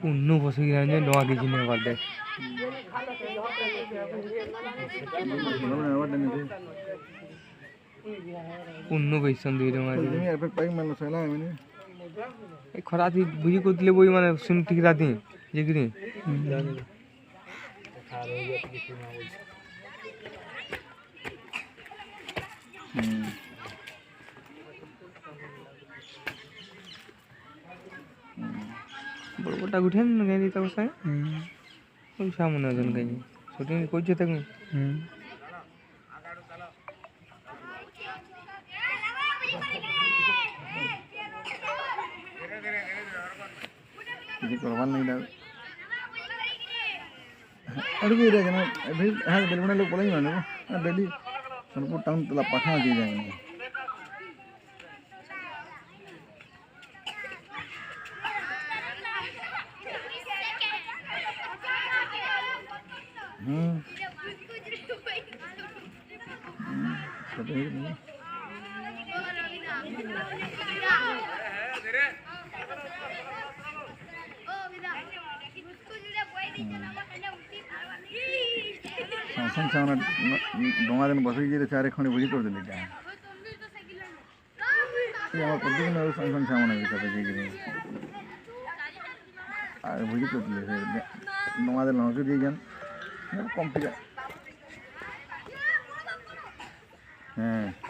उन्नू फस गया ने डवा के जिने वादे उन्नू कैसन दे रे मारी তুমি এফেক্ট পাই মানে সলা মানে ए खरा थी बुझी को दिले बोई माने सुन ठीक राती जिगरी बड़बटा गुठेन गई दी तक साय कोई सामने जन गई शूटिंग कोई जते को किसी करवान नहीं डाल अड़के रह गए ना भाई हाँ बेलवने लोग बोलेंगे ना ना डेली सोनपुर टाउन तला पटना दी जाएंगे संग सामने डोंगा दिन बस गई तो चारे खंडे बुझी कर देले क्या ये हम पद्धति में संग सामने भी सब जी गिरे आ बुझी कर दिले डोंगा दिन लौट दी जान कम पिया हैं